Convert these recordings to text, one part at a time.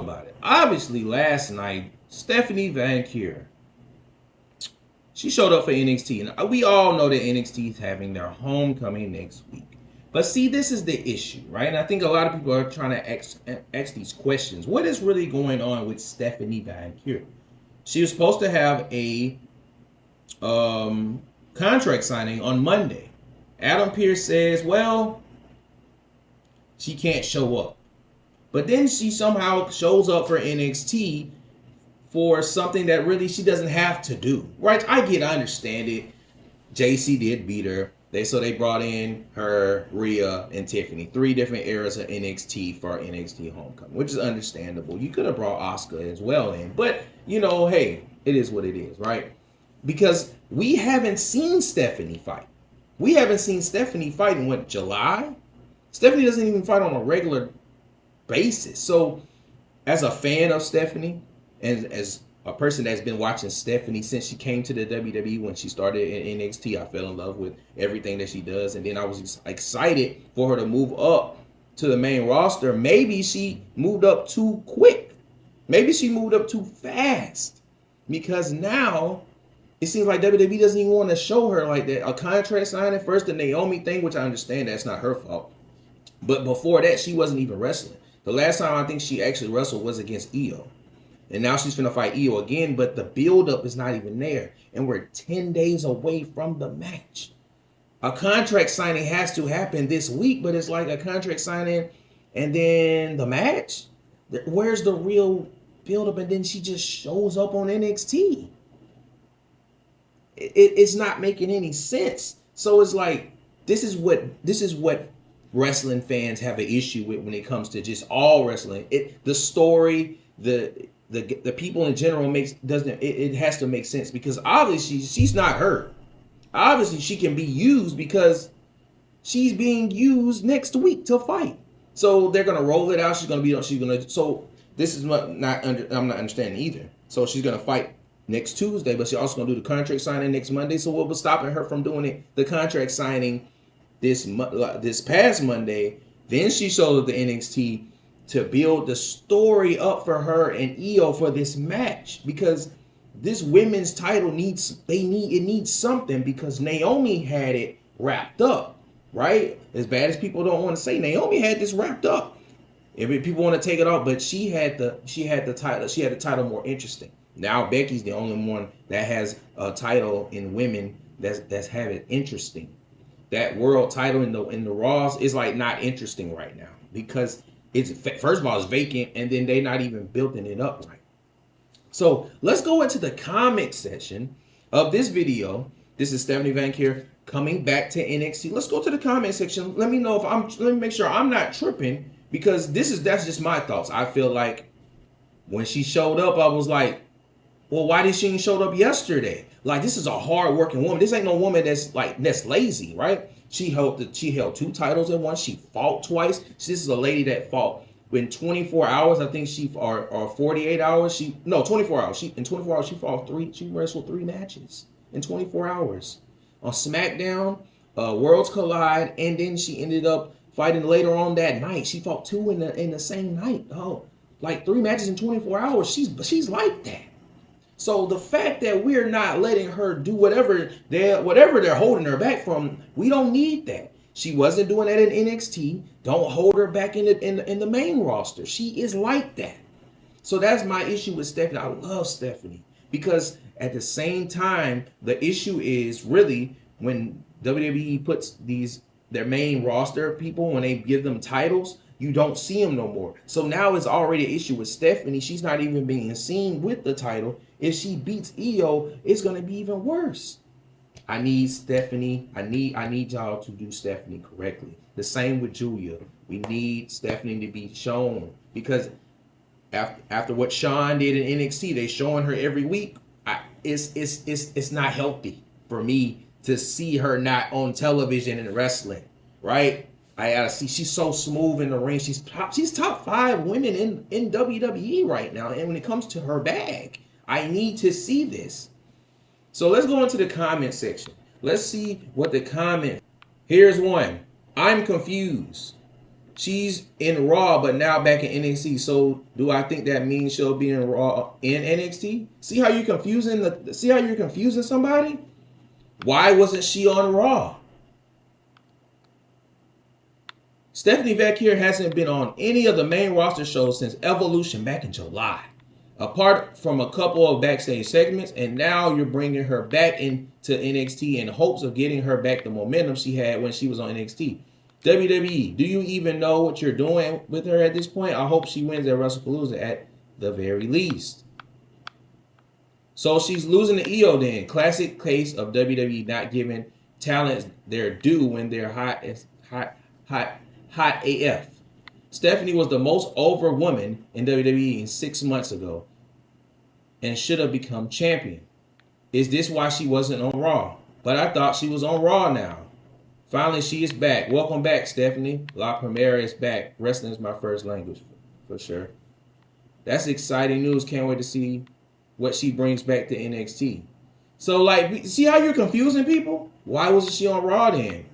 about it. Obviously, last night, Stephanie Vaquer, she showed up for NXT, and we all know that NXT is having their homecoming next week. But see, this is the issue, right? And I think a lot of people are trying to ask these questions. What is really going on with Stephanie Vaquer? She was supposed to have a contract signing on Monday. Adam Pearce says, well, she can't show up. But then she somehow shows up for NXT for something that really she doesn't have to do. Right? I understand it. JC did beat her. So they brought in her, Rhea, and Tiffany. 3 different eras of NXT for NXT Homecoming, which is understandable. You could have brought Asuka as well in. But, hey, it is what it is, right? Because we haven't seen Stephanie fight. We haven't seen Stephanie fight in, what, July? Stephanie doesn't even fight on a regular basis. So, as a fan of Stephanie, and as a person that's been watching Stephanie since she came to the WWE when she started in NXT, I fell in love with everything that she does. And then I was excited for her to move up to the main roster. Maybe she moved up too quick. Maybe she moved up too fast. Because now it seems like WWE doesn't even want to show her like that. A contract signing first, the Naomi thing, which I understand that's not her fault. But before that, she wasn't even wrestling. The last time I think she actually wrestled was against Io. And now she's finna fight Io again, but the buildup is not even there. And we're 10 days away from the match. A contract signing has to happen this week, but it's like a contract signing and then the match? Where's the real buildup? And then she just shows up on NXT. It's not making any sense. So it's like, this is what wrestling fans have an issue with when it comes to just all wrestling. The story, the people in general it has to make sense, because obviously she's not hurt. Obviously she can be used because she's being used next week to fight. So they're gonna roll it out. So this is what I'm not understanding either. So she's gonna fight next Tuesday, but she's also gonna do the contract signing next Monday. So what was stopping her from doing the contract signing this past Monday? Then she showed up to NXT to build the story up for her and Io for this match, because this women's title needs something, because Naomi had it wrapped up, right? As bad as people don't want to say, Naomi had this wrapped up. If people want to take it off, but she had the title. She had the title more interesting. Now Becky's the only one that has a title in women that's have it interesting. That world title in the Raws is like not interesting right now, because it's, first of all, it's vacant, and then they're not even building it up right. So let's go into the comment section of this video. This is Stephanie Vaquer coming back to NXT. Let's go to the comment section. Let me know let me make sure I'm not tripping, because that's just my thoughts. I feel like when she showed up, I was like, well, why did she ain't showed up yesterday? Like, this is a hard working woman. This ain't no woman that's lazy, right? She held 2 titles at once. She fought twice. This is a lady that fought in 24 hours. I think or 48 hours. 24 hours. In 24 hours she fought 3. She wrestled 3 matches in 24 hours on SmackDown, Worlds Collide, and then she ended up fighting later on that night. She fought 2 in the same night. Oh, like 3 matches in 24 hours. She's like that. So the fact that we're not letting her do whatever they're holding her back from, we don't need that. She wasn't doing that in NXT. Don't hold her back in the main roster. She is like that. So that's my issue with Stephanie. I love Stephanie, because at the same time, the issue is really when WWE puts their main roster people, when they give them titles, you don't see them no more. So now it's already an issue with Stephanie. She's not even being seen with the title. If she beats Io, it's going to be even worse. I need Stephanie. I need y'all to do Stephanie correctly. The same with Julia. We need Stephanie to be shown, because after what Sean did in NXT, they showing her every week. It's not healthy for me to see her not on television and wrestling, right? I gotta see. She's so smooth in the ring. She's top 5 women in WWE right now. And when it comes to her bag, I need to see this. So let's go into the comment section. Let's see what the comment. Here's one. I'm confused. She's in Raw, but now back in NXT. So do I think that means she'll be in Raw in NXT? See how you're confusing somebody? Why wasn't she on Raw? Stephanie Vaquer hasn't been on any of the main roster shows since Evolution back in July. Apart from a couple of backstage segments, and now you're bringing her back into NXT in hopes of getting her back the momentum she had when she was on NXT. WWE, do you even know what you're doing with her at this point? I hope she wins at WrestlePalooza at the very least. So she's losing to Io then. Classic case of WWE not giving talents their due when they're hot AF. Stephanie was the most over woman in WWE 6 months ago and should have become champion. Is this why she wasn't on Raw? But I thought she was on Raw now. Finally, she is back. Welcome back, Stephanie. La Primera is back. Wrestling is my first language, for sure. That's exciting news. Can't wait to see what she brings back to NXT. So, like, see how you're confusing people? Why wasn't she on Raw then?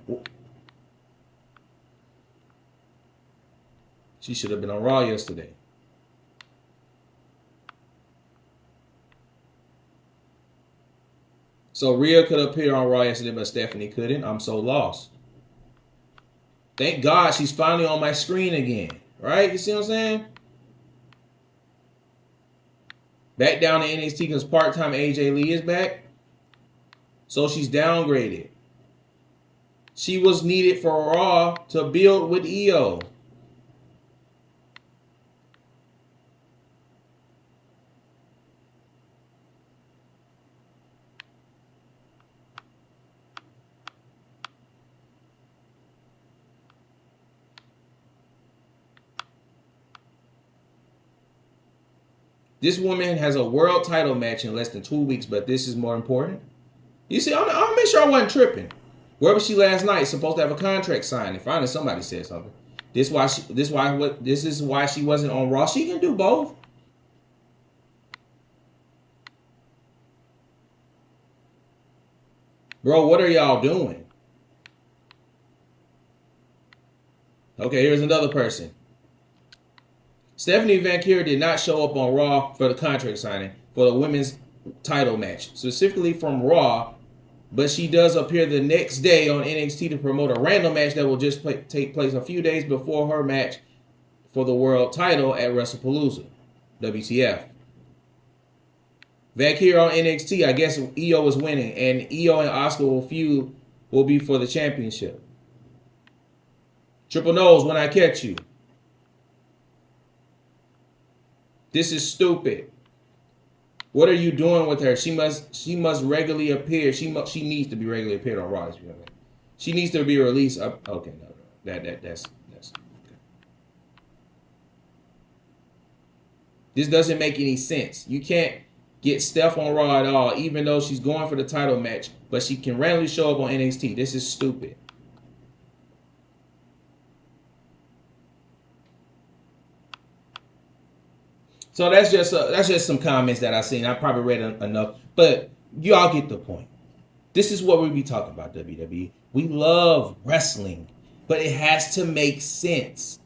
She should have been on Raw yesterday. So Rhea could appear on Raw yesterday, but Stephanie couldn't. I'm so lost. Thank God she's finally on my screen again. Right? You see what I'm saying? Back down to NXT because part-time AJ Lee is back. So she's downgraded. She was needed for Raw to build with Io. This woman has a world title match in less than 2 weeks, but this is more important. You see, I'll make sure I wasn't tripping. Where was she last night? Supposed to have a contract signed, and finally somebody said something. This is why she wasn't on Raw. She can do both. Bro, what are y'all doing? Okay, here's another person. Stephanie Vaquer did not show up on Raw for the contract signing for the women's title match, specifically from Raw, but she does appear the next day on NXT to promote a random match that will just take place a few days before her match for the world title at WrestlePalooza. WTF. Vaquer on NXT, I guess Io is winning, and Io and Asuka will be for the championship. Triple Nose when I catch you. This is stupid. What are you doing with her? She must regularly appear. She needs to be regularly appeared on Raw. She needs to be released. Okay, no. That's okay. This doesn't make any sense. You can't get Steph on Raw at all, even though she's going for the title match, but she can randomly show up on NXT. This is stupid. So that's just some comments that I seen. I probably read enough, but y'all get the point. This is what we be talking about, WWE. We love wrestling, but it has to make sense.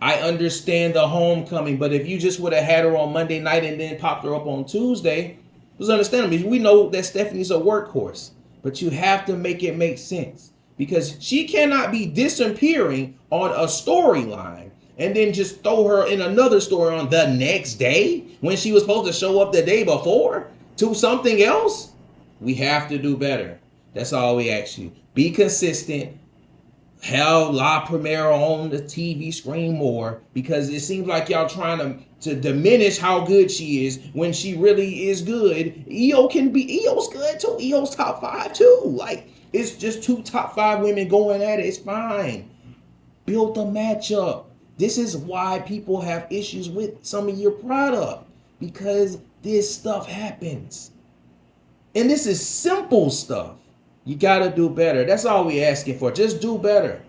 I understand the homecoming, but if you just would have had her on Monday night and then popped her up on Tuesday, it was understandable. We know that Stephanie's a workhorse, but you have to make it make sense because she cannot be disappearing on a storyline and then just throw her in another story on the next day when she was supposed to show up the day before to something else. We have to do better. That's all we ask you. Be consistent. Have La Primera on the TV screen more because it seems like y'all trying to diminish how good she is when she really is good. Io's good too. Io's top 5 too. Like, it's just 2 top 5 women going at it. It's fine. Build the matchup. This is why people have issues with some of your product because this stuff happens. And this is simple stuff. You got to do better. That's all we asking for. Just do better.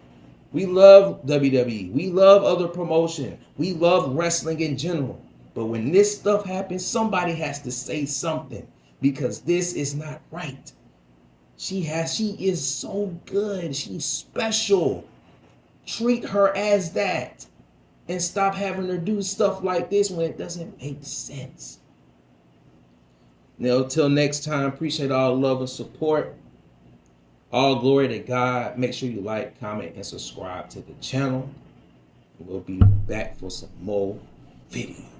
We love WWE. We love other promotion. We love wrestling in general. But when this stuff happens, somebody has to say something because this is not right. She is so good. She's special. Treat her as that. And stop having her do stuff like this when it doesn't make sense. Now, till next time, appreciate all love and support. All glory to God. Make sure you like, comment, and subscribe to the channel. We'll be back for some more videos.